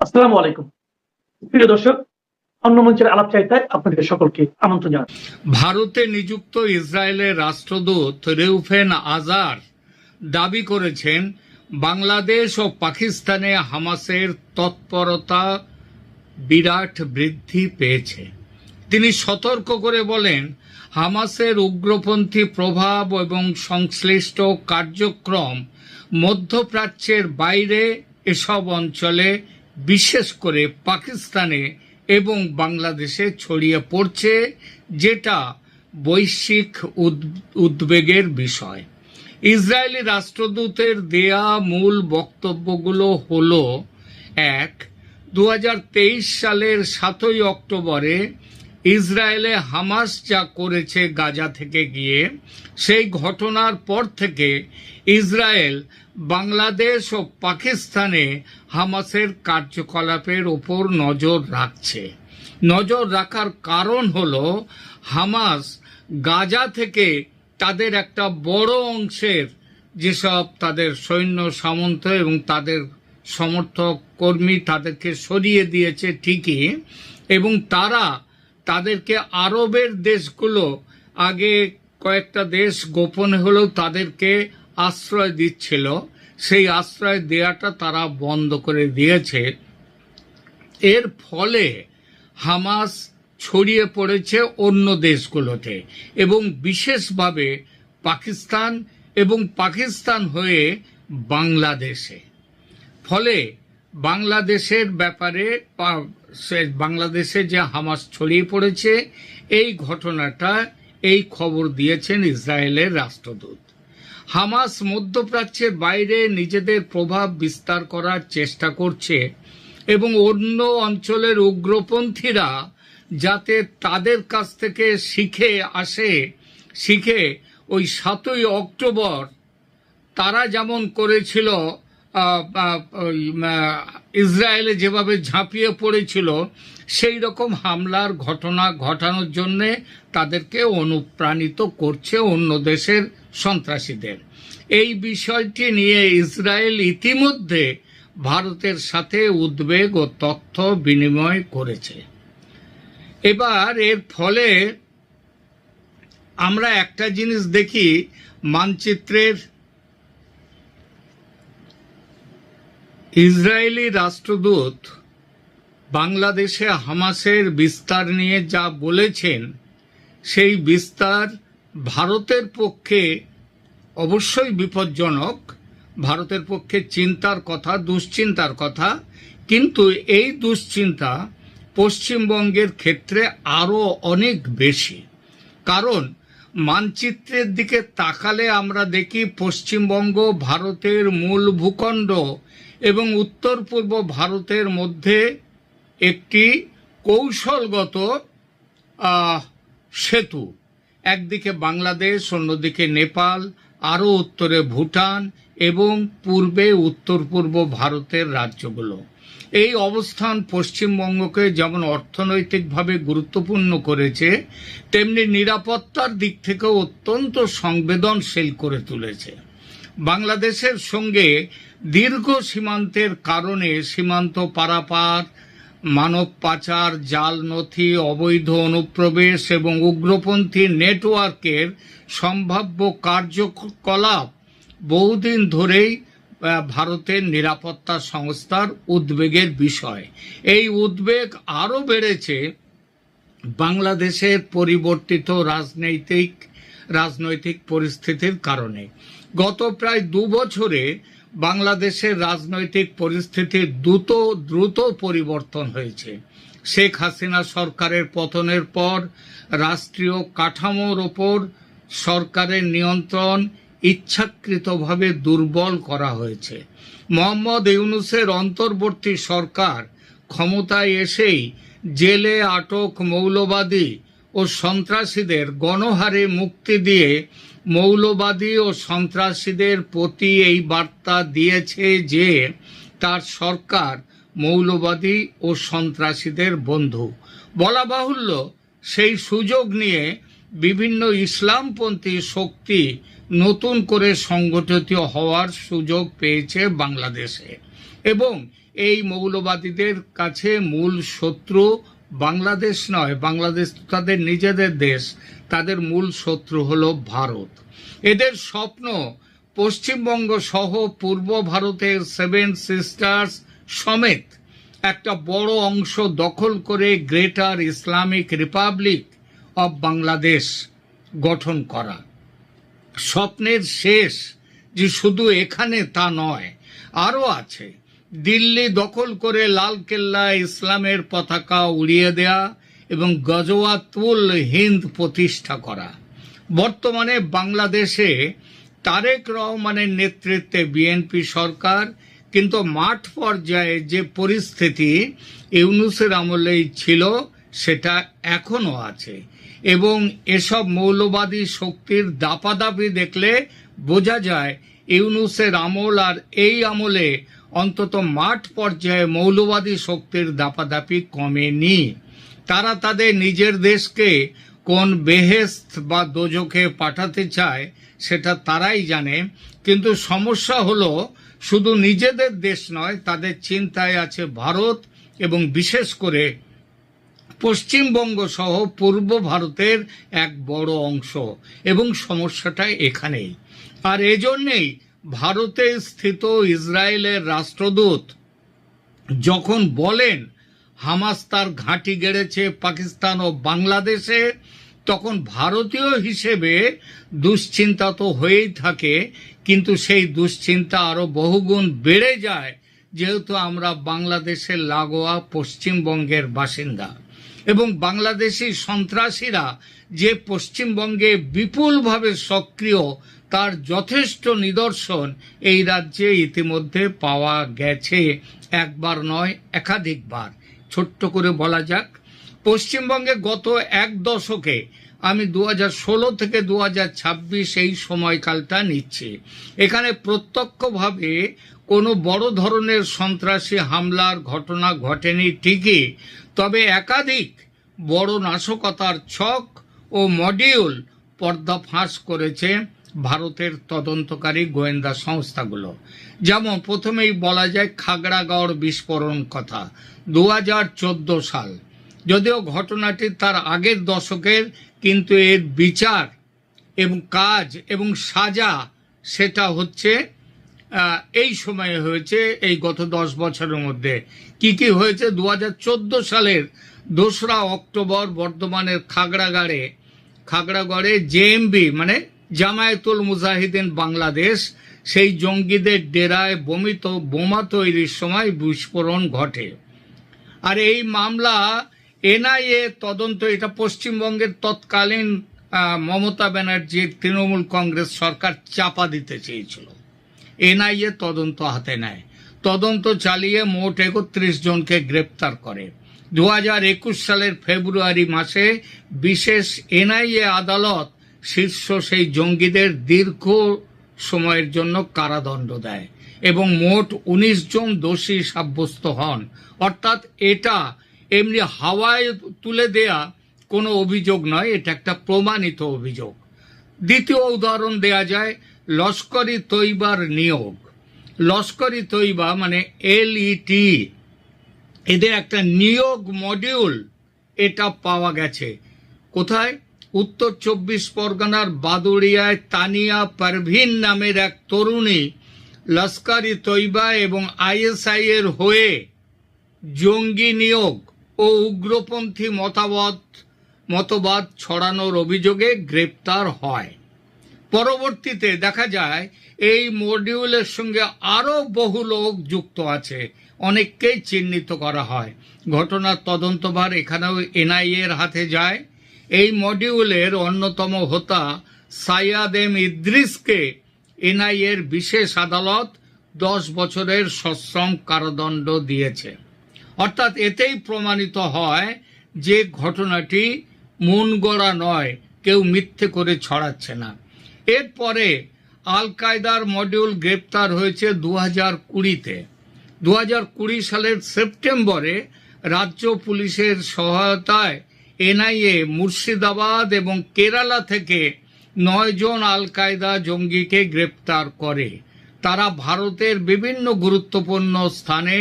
আসসালামু আলাইকুম। প্রিয় দর্শক, অন্য মঞ্চের আলাপচারিতায় আপনাদের সকলকে আমন্ত্রণ জানাচ্ছি। ভারতে নিযুক্ত ইসরায়েলের রাষ্ট্রদূত রেউফেন আজার দাবি করেছেন বাংলাদেশ ও পাকিস্তানে হামাসের তৎপরতা বিরাট বৃদ্ধি পেয়েছে। তিনি সতর্ক করে বলেন, হামাসের উগ্রপন্থী প্রভাব এবং সংশ্লিষ্ট কার্যক্রম মধ্যপ্রাচ্যের বাইরে এসব অঞ্চলে, বিশেষ করে পাকিস্তানে এবং বাংলাদেশে ছড়িয়ে পড়ছে, যেটা বৈশ্বিক উদ্বেগের বিষয়। ইসরায়েলি রাষ্ট্রদূতের দেয়া মূল বক্তব্যগুলো হলো: ১. 2023 সালের 7 অক্টোবরে ইসরায়েলে হামাস যা করেছে গাজা থেকে গিয়ে, সেই ঘটনার পর থেকে ইসরায়েল বাংলাদেশ ও পাকিস্তানে হামাসের কার্যকলাপের ওপর নজর রাখছে। নজর রাখার কারণ হলো, হামাস গাজা থেকে তাদের একটা বড় অংশের যেসব তাদের সৈন্য সামন্ত এবং তাদের সমর্থক কর্মী তাদেরকে সরিয়ে দিয়েছে ঠিকই, এবং তারা তাদেরকে আরবের দেশগুলো, আগে কয়েকটা দেশ গোপনে হলেও তাদেরকে আশ্রয় দিচ্ছিল, সেই আশ্রয় দেওয়াটা তারা বন্ধ করে দিয়েছে। এর ফলে হামাস ছড়িয়ে পড়েছে অন্য দেশগুলোতে এবং বিশেষভাবে পাকিস্তান এবং পাকিস্তান হয়ে বাংলাদেশে। ফলে বাংলাদেশের ব্যাপারে, বাংলাদেশে যে হামাস ছড়িয়ে পড়েছে, এই ঘটনাটা, এই খবর দিয়েছেন ইসরায়েলের রাষ্ট্রদূত। হামাস মধ্যপ্রাচ্যের বাইরে নিজেদের প্রভাব বিস্তার করার চেষ্টা করছে এবং অন্য অঞ্চলের উগ্রপন্থীরা যাতে তাদের কাছ থেকে শিখে ওই 7 অক্টোবর তারা যেমন করেছিল, ইসরায়েলে যেভাবে ঝাঁপিয়ে পড়েছিল, সেই রকম হামলার ঘটনা ঘটানোর জন্য তাদেরকে অনুপ্রাণিত করছে অন্য দেশের সন্ত্রাসীদের। এই বিষয়টি নিয়ে ইসরায়েল ইতিমধ্যে ভারতের সাথে উদ্বেগ ও তথ্য বিনিময় করেছে। এবার এর ফলে আমরা একটা জিনিস দেখি, মানচিত্রের ইসরায়েলি রাষ্ট্রদূত বাংলাদেশে হামাসের বিস্তার নিয়ে যা বলেছেন, সেই বিস্তার ভারতের পক্ষে অবশ্যই বিপজ্জনক, ভারতের পক্ষে চিন্তার কথা, দুশ্চিন্তার কথা। কিন্তু এই দুশ্চিন্তা পশ্চিমবঙ্গের ক্ষেত্রে আরও অনেক বেশি। কারণ মানচিত্রের দিকে তাকালে আমরা দেখি পশ্চিমবঙ্গ ভারতের মূল ভূখণ্ড এবং উত্তর পূর্ব ভারতের মধ্যে একটি কৌশলগত সেতু। একদিকে বাংলাদেশ, অন্যদিকে নেপাল, আরও উত্তরে ভুটান এবং পূর্বে উত্তর পূর্ব ভারতের রাজ্যগুলো। এই অবস্থান পশ্চিমবঙ্গকে যেমন অর্থনৈতিকভাবে গুরুত্বপূর্ণ করেছে, তেমনি নিরাপত্তার দিক থেকেও অত্যন্ত সংবেদনশীল করে তুলেছে। বাংলাদেশের সঙ্গে দীর্ঘ সীমান্তের কারণে সীমান্ত পারাপার, মানব পাচার, জাল নথি, অবৈধ অনুপ্রবেশ এবং উগ্রপন্থী নেটওয়ার্কের সম্ভাব্য কার্যকলাপ বহুদিন ধরেই ভারতের নিরাপত্তা সংস্থার উদ্বেগের বিষয়। এই উদ্বেগ আরও বেড়েছে বাংলাদেশের পরিবর্তিত রাজনৈতিক পরিস্থিতির কারণে। গত প্রায় 2 বছরে বাংলাদেশের রাজনৈতিক পরিস্থিতির দ্রুত পরিবর্তন হয়েছে। শেখ হাসিনা সরকারের পতনের পর রাষ্ট্রীয় কাঠামোর ওপর সরকারের নিয়ন্ত্রণ ইচ্ছাকৃতভাবে দুর্বল করা হয়েছে। মোহাম্মদ ইউনূসের অন্তর্বর্তী সরকার ক্ষমতায় এসেই জেলে আটক মৌলবাদী ও সন্ত্রাসীদের গণহারে মুক্তি দিয়ে মৌলবাদী ও সন্ত্রাসীদের প্রতি এই বার্তা দিয়েছে যে তার সরকার মৌলবাদী ও সন্ত্রাসীদের বন্ধু। বলা বাহুল্য, সেই সুযোগ নিয়ে বিভিন্ন ইসলামপন্থী শক্তি নতুন করে সংগঠিত হওয়ার সুযোগ পেয়েছে বাংলাদেশে এবং এই মৌলবাদীদের কাছে মূল শত্রু বাংলাদেশ নয়, বাংলাদেশ তো তাদের নিজেদের দেশ, তাদের মূল শত্রু হলো ভারত। এদের স্বপ্ন পশ্চিমবঙ্গ সহ পূর্ব ভারতের 7 সিস্টার্স সমেত একটা বড় অংশ দখল করে greater Islamic Republic of Bangladesh গঠন করা। স্বপ্নের শেষ যে শুধু এখানে তা নয়, আরও আছে। দিল্লি দখল করে লালকেল্লায় ইসলামের পতাকা উড়িয়ে দেয়া এবং গজওয়াতুল হিন্দ প্রতিষ্ঠা করা। বর্তমানে বাংলাদেশে তারেক রহমানের নেতৃত্বে বিএনপি সরকার, কিন্তু মাঠ পর্যায়ে যে পরিস্থিতি ইউনূসের আমলেই ছিল সেটা এখনো আছে। এবং এসব মৌলবাদী শক্তির দাপাদাপি দেখলে বোঝা যায় ইউনূসের আমল আর এই আমলে অন্তত মাঠ পর্যায়ে মৌলবাদী শক্তির দাপাদাপি কমেনি। তারা তাদের নিজের দেশকে কোন বেহেশত বা দোজখে পাঠাতে চায় সেটা তারাই জানে। কিন্তু সমস্যা হলো শুধু নিজেদের দেশ নয়, তাদের চিন্তায় আছে ভারত এবং বিশেষ করে পশ্চিমবঙ্গ সহ পূর্ব ভারতের এক বড় অংশ। এবং সমস্যাটা এখানেই। আর এজন্যেই ভারতে স্থিত ইসরায়েলের রাষ্ট্রদূত যখন বলেন হামাস তার ঘাঁটি গেড়েছে পাকিস্তান ও বাংলাদেশে, তখন ভারতীয় হিসেবে দুশ্চিন্তা তো হয়েই থাকে, কিন্তু সেই দুশ্চিন্তা আরো বহুগুণ বেড়ে যায় যেহেতু আমরা বাংলাদেশের লাগোয়া পশ্চিমবঙ্গের বাসিন্দা। এবং বাংলাদেশি সন্ত্রাসীরা যে পশ্চিমবঙ্গে বিপুলভাবে সক্রিয় তার যথেষ্ট নিদর্শন এই রাজ্যে ইতিমধ্যে পাওয়া গেছে, একবার নয় একাধিকবার। ছোট্ট করে বলা যাক, পশ্চিমবঙ্গে গত এক দশকে, আমি 2016 থেকে 2026 এই সময়কালটা নিচ্ছি, এখানে প্রত্যক্ষভাবে কোনো বড় ধরনের সন্ত্রাসী হামলার ঘটনা ঘটেনি ঠিকই, তবে একাধিক বড় নাশকতার ছক ও মডিউল পর্দাফাঁস করেছে ভারতের তদন্তকারী গোয়েন্দা সংস্থাগুলো। যেমন প্রথমেই বলা যায় খাগড়াগড় বিস্ফোরণ কথা, 2014 সাল। যদিও ঘটনাটি তার আগের দশকের, কিন্তু এর বিচার এবং কাজ এবং সাজা সেটা হচ্ছে এই সময়ে হয়েছে, এই গত 10 বছরের মধ্যে। কি কি হয়েছে? 2014 সালের 2রা অক্টোবর বর্ধমানের খাগড়াগড়ে জেএমবি মানে জামায়াতুল মুজাহিদিন বাংলাদেশ সেই জঙ্গিদের ডেরায় বোমা তৈরির সময় বিস্ফোরণ ঘটে। আর এই মামলা এনআইএ তদন্ত, এটা পশ্চিমবঙ্গের তৎকালীন মমতা ব্যানার্জির তৃণমূল কংগ্রেস সরকার চাপা দিতে চেয়েছিল। এনআইএ তদন্ত হাতে নেয়, তদন্ত চালিয়ে মোট 31 জনকে গ্রেপ্তার করে। 2021 সালের ফেব্রুয়ারি মাসে বিশেষ এনআইএ আদালত শীর্ষ সেই জঙ্গিদের দীর্ঘ সময়ের জন্য কারাদণ্ড দেয় এবং মোট 19 জন দোষী সাব্যস্ত হন। অর্থাৎ এটা এমনি হাওয়ায় তুলে দেয়া কোনো অভিযোগ নয়, এটা একটা প্রমাণিত অভিযোগ। দ্বিতীয় উদাহরণ দেয়া যায় লস্কর ই তৈবার নিয়োগ। লস্কর ই তৈবা মানে LET, এদের একটা নিয়োগ মডিউল এটা পাওয়া গেছে। কোথায়? উত্তর 24 পরগনার বাদুড়িয়ায় তানিয়া পারভিন নামের এক তরুণী লস্কর ই তৈবা এবং ISI এর হয়ে জঙ্গি নিয়োগ ও উগ্রপন্থী মতবাদ ছড়ানোর অভিযোগে গ্রেপ্তার হয়। পরবর্তীতে দেখা যায় এই মডিউলের সঙ্গে আরো বহু লোক যুক্ত আছে, অনেককেই চিহ্নিত করা হয়। ঘটনার তদন্তভার এখানেও এনআইএ এর হাতে যায়। এই মডিউলের অন্যতম হোতা সাইয়াদ এম ইদ্রিসকে এনআইএ এর বিশেষ আদালত 10 বছরের সশ্রম কারাদণ্ড দিয়েছে। অর্থাৎ এতেই প্রমাণিত হয় যে ঘটনাটি মন গড়া নয়, কেউ মিথ্যে করে ছড়াচ্ছে না। এরপরে আল কায়দার মডিউল গ্রেপ্তার হয়েছে 2020-তে। 2020 সালের সেপ্টেম্বরে রাজ্য পুলিশের সহায়তায় এনআইএ মুর্শিদাবাদ এবং কেরালা থেকে 9 জন আল কায়দা জঙ্গিকে গ্রেপ্তার করে। তারা ভারতের বিভিন্ন গুরুত্বপূর্ণ স্থানে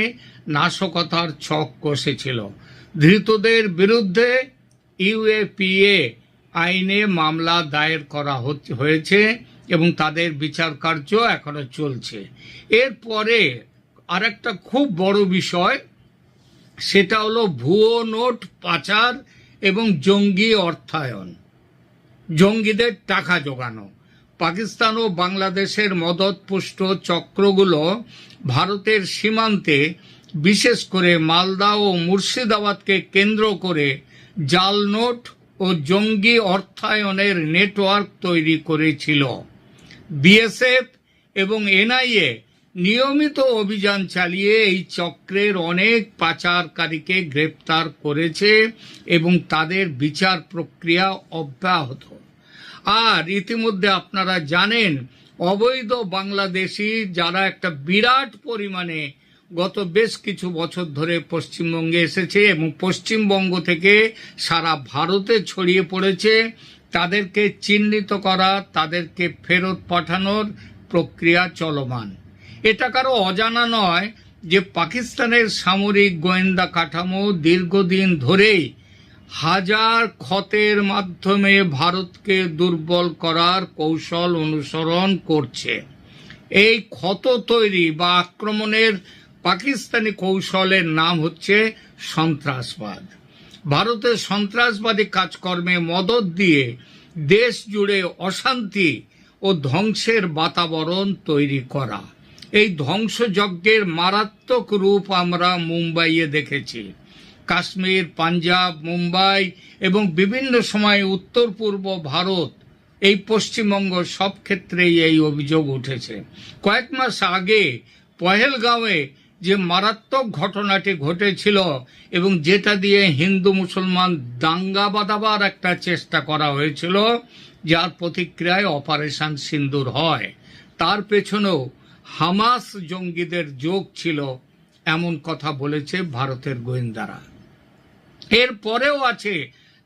নাশকতার ছক কষেছিল। ধৃতদের বিরুদ্ধে ইউএপিএ আইনে মামলা দায়ের করা হয়েছে এবং তাদের বিচার কার্য এখনো চলছে। এরপরে আরেকটা খুব বড় বিষয়, সেটা হলো ভুয়ো নোট পাচার এবং জঙ্গি অর্থায়ন, জঙ্গিদের টাকা জোগানো। পাকিস্তান ও বাংলাদেশের মদতপুষ্ট চক্রগুলো ভারতের সীমান্তে, বিশেষ করে মালদা ও মুর্শিদাবাদকে কেন্দ্র করে জাল নোট ও জঙ্গি অর্থায়নের নেটওয়ার্ক তৈরি করেছিল। বিএসএফ এবং এনআইএ নিয়মিত অভিযান চালিয়ে এই চক্রের অনেক পাচারকারীকে গ্রেপ্তার করেছে এবং তাদের বিচার প্রক্রিয়া অব্যাহত। আর ইতিমধ্যে আপনারা জানেন, অবৈধ বাংলাদেশি যারা একটা বিরাট পরিমাণে গত বেশ কিছু বছর ধরে পশ্চিমবঙ্গে এসেছে এবং পশ্চিমবঙ্গ থেকে সারা ভারতে ছড়িয়ে পড়েছে, তাদেরকে চিহ্নিত করা, তাদেরকে ফেরত পাঠানোর প্রক্রিয়া চলমান। এটা কারো অজানা নয় যে পাকিস্তানের সামরিক গোয়েন্দা কাঠামো দীর্ঘদিন ধরেই হাজার ক্ষতের মাধ্যমে ভারতকে দুর্বল করার কৌশল অনুসরণ করছে। এই ক্ষত তৈরি বা আক্রমণের পাকিস্তানি কৌশলের নাম হচ্ছে সন্ত্রাসবাদ। ভারতের সন্ত্রাসবাদী কাজকর্মে মদত দিয়ে দেশ জুড়ে অশান্তি ও ধ্বংসের বাতাবরণ তৈরি করা। এই ধ্বংসযজ্ঞের মারাত্মক রূপ আমরা মুম্বাইয়ে দেখেছি। কাশ্মীর, পাঞ্জাব, মুম্বাই এবং বিভিন্ন সময় উত্তর পূর্ব ভারত, এই পশ্চিমবঙ্গ, সব ক্ষেত্রেই এই অভিযোগ উঠেছে। কয়েক মাস আগে পহেলগাঁওয়ে যে মারাত্মক ঘটনাটি ঘটেছিল এবং যেটা দিয়ে হিন্দু মুসলমান দাঙ্গা বাঁধাবার একটা চেষ্টা করা হয়েছিল, যার প্রতিক্রিয়ায় অপারেশন সিন্দুর হয়, তার পেছনেও হামাস জঙ্গিদের যোগ ছিল, এমন কথা বলেছে ভারতের গোয়েন্দারা। এরপরেও আছে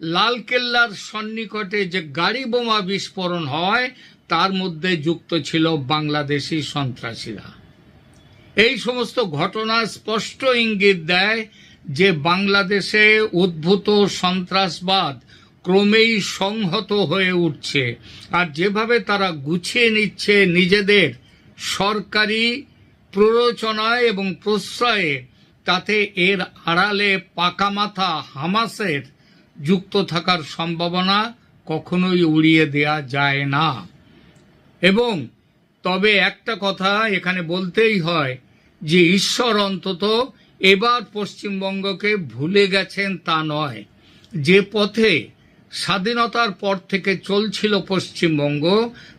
লালকেল্লার সন্নিকটে যে গাড়ি বোমা বিস্ফোরণ হয়, তার মধ্যে যুক্ত ছিল বাংলাদেশি সন্ত্রাসীরা। এই সমস্ত ঘটনা স্পষ্ট ইঙ্গিত দেয় যে বাংলাদেশে উদ্ভূত সন্ত্রাসবাদ ক্রমেই সংহত হয়ে উঠছে, আর যেভাবে তারা গুছিয়ে নিচ্ছে নিজেদের সরকারি প্ররোচনায় এবং প্রশ্রয়ে, তাতে এর আড়ালে পাকামাথা হামাসের যুক্ত থাকার সম্ভাবনা কখনোই উড়িয়ে দেয়া যায় না। এবং তবে একটা কথা এখানে বলতেই হয় যে ঈশ্বর অন্তত এবার পশ্চিমবঙ্গকে ভুলে গেছেন তা নয়। যে পথে স্বাধীনতার পর থেকে চলছিল পশ্চিমবঙ্গ,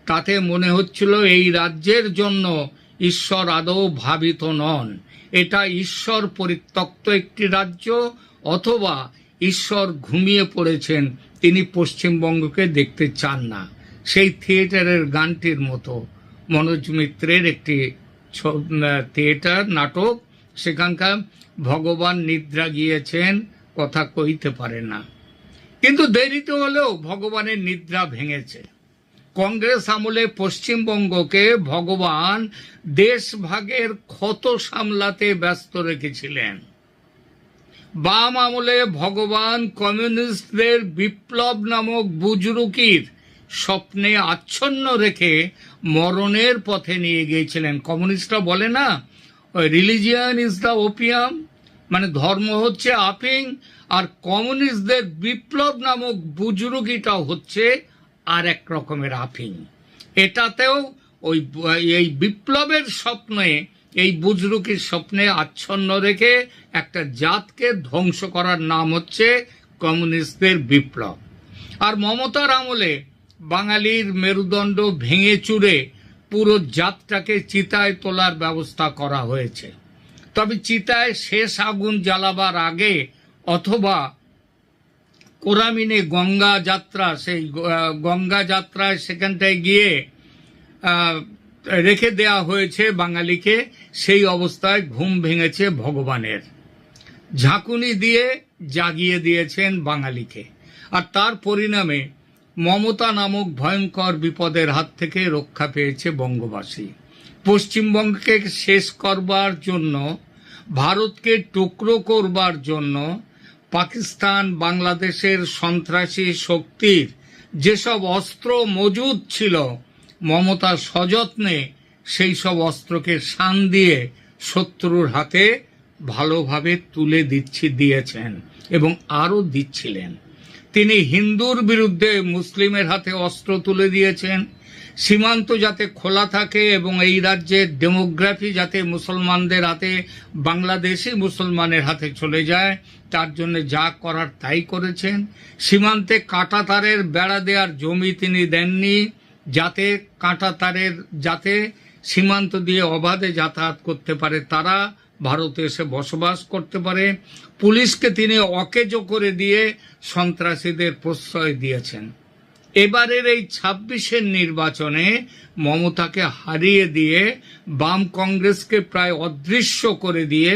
তাতে মনে হচ্ছিল এই রাজ্যের জন্য ঈশ্বর আদৌ ভাবিত নন। এটা ঈশ্বর পরিত্যক্ত একটি রাজ্য, অথবা ঈশ্বর ঘুমিয়ে পড়েছেন, তিনি পশ্চিমবঙ্গকে দেখতে চান না। সেই থিয়েটারের গানটির মতো, মনোজ মিত্রের একটি থিয়েটার নাটক, সেখানকার ভগবান নিদ্রা গিয়েছেন, কথা কইতে পারে না। কিন্তু দেরিতে হলেও ভগবানের নিদ্রা ভেঙেছে। কংগ্রেস আমলে পশ্চিমবঙ্গকে ভগবান দেশভাগের ক্ষত সামলাতে ব্যস্ত রেখেছিলেন। বাম আমলে ভগবান কমিউনিস্টদের বিপ্লব নামক বুজরুকির স্বপ্নে আচ্ছন্ন রেখে মরণের পথে নিয়ে গিয়েছিলেন। কমিউনিস্টরা বলে না, রিলিজিয়ান ইজ দ্য ওপিয়াম, মানে ধর্ম হচ্ছে আফিং, আর কমিউনিস্টদের বিপ্লব নামক বুজরুকিটা হচ্ছে আর এক রকমের আফিং। এটাতেও এই বিপ্লবের স্বপ্নে, এই বুজরুকির স্বপ্নে আচ্ছন্ন রেখে একটা জাতকে ধ্বংস করার নাম হচ্ছে কমিউনিস্টদের বিপ্লব। আর মমতার আমলে বাঙালির মেরুদণ্ড ভেঙে চুরে পুরো জাতটাকে চিতায় তোলার ব্যবস্থা করা হয়েছে। তবে চিতায় শেষ আগুন জ্বালাবার আগে, অথবা কোরামিনে গঙ্গা যাত্রা, সেই গঙ্গা যাত্রায় সেখানটায় গিয়ে রেখে দেয়া হয়েছে বাঙালিকে, সেই অবস্থায় ঘুম ভেঙেছে ভগবানের। ঝাঁকুনি দিয়ে জাগিয়ে দিয়েছেন বাঙালিকে, আর তার পরিণামে মমতা নামক ভয়ঙ্কর বিপদের হাত থেকে রক্ষা পেয়েছে বঙ্গবাসী। পশ্চিমবঙ্গকে শেষ করবার জন্য ভারতকে টুকরো করবার জন্য পাকিস্তান বাংলাদেশের সন্ত্রাসী শক্তির যেসব অস্ত্র মজুদ ছিল, মমতা সযত্নে সেই সব অস্ত্রকে শান দিয়ে শত্রুর হাতে ভালোভাবে তুলে দিয়েছেন এবং আরও দিচ্ছিলেন। তিনি হিন্দুর বিরুদ্ধে মুসলিমের হাতে অস্ত্র তুলে দিয়েছেন। সীমান্ত যাতে খোলা থাকে এবং এই রাজ্যের ডেমোগ্রাফি যাতে মুসলমানদের হাতে, বাংলাদেশি মুসলমানের হাতে চলে যায়, তার জন্য যা করার তাই করেছেন। সীমান্তে কাঁটা তারের বেড়া দেওয়ার জমি তিনি দেননি, যাতে সীমান্ত দিয়ে অবাধে যাতায়াত করতে পারে, তারা ভারতে এসে বসবাস করতে পারে। পুলিশকে তিনি অকেজো করে দিয়ে সন্ত্রাসীদের প্রশ্রয় দিয়েছেন। এবারের এই 26-এর নির্বাচনে মমতাকে হারিয়ে দিয়ে, বাম কংগ্রেসকে প্রায় অদৃশ্য করে দিয়ে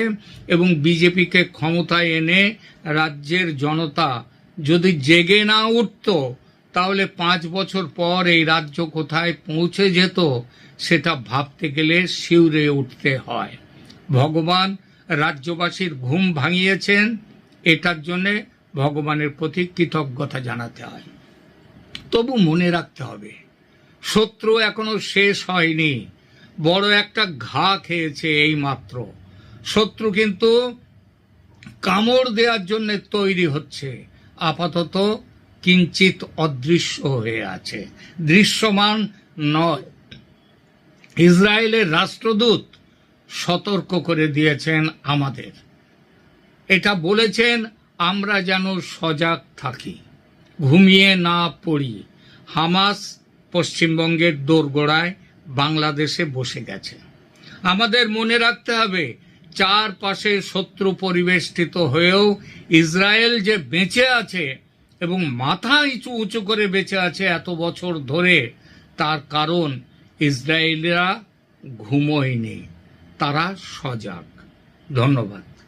এবং বিজেপিকে ক্ষমতায় এনে রাজ্যের জনতা যদি জেগে না উঠত, তাহলে 5 বছর পর এই রাজ্য কোথায় পৌঁছে যেত সেটা ভাবতে গেলে শিউরে উঠতে হয়। ভগবান রাজ্যবাসীর ঘুম ভাঙিয়েছেন, এটার জন্য ভগবানের প্রতি কৃতজ্ঞতা জানাতে হয়। তবু মনে রাখতে হবে, শত্রু এখনো শেষ হয়নি, বড় একটা ঘা খেয়েছে এই মাত্র। শত্রু কিন্তু কামড় দেওয়ার জন্য তৈরি হচ্ছে, আপাতত কিঞ্চিত অদৃশ্য হয়ে আছে, দৃশ্যমান নয়। ইসরায়েলের রাষ্ট্রদূত সতর্ক করে দিয়েছেন আমাদের, এটা বলেছেন আমরা যেন সজাগ থাকি, ঘুমিয়ে না পড়ি। হামাস পশ্চিমবঙ্গের দোরগোড়ায় বাংলাদেশে বসে গেছে। আমাদের মনে রাখতে হবে, চারপাশে শত্রু পরিবেষ্টিত হয়েও ইসরায়েল যে বেঁচে আছে এবং মাথা উঁচু করে বেঁচে আছে এত বছর ধরে, তার কারণ ইসরায়েলিরা ঘুমোয়নি, তারা সজাগ। ধন্যবাদ।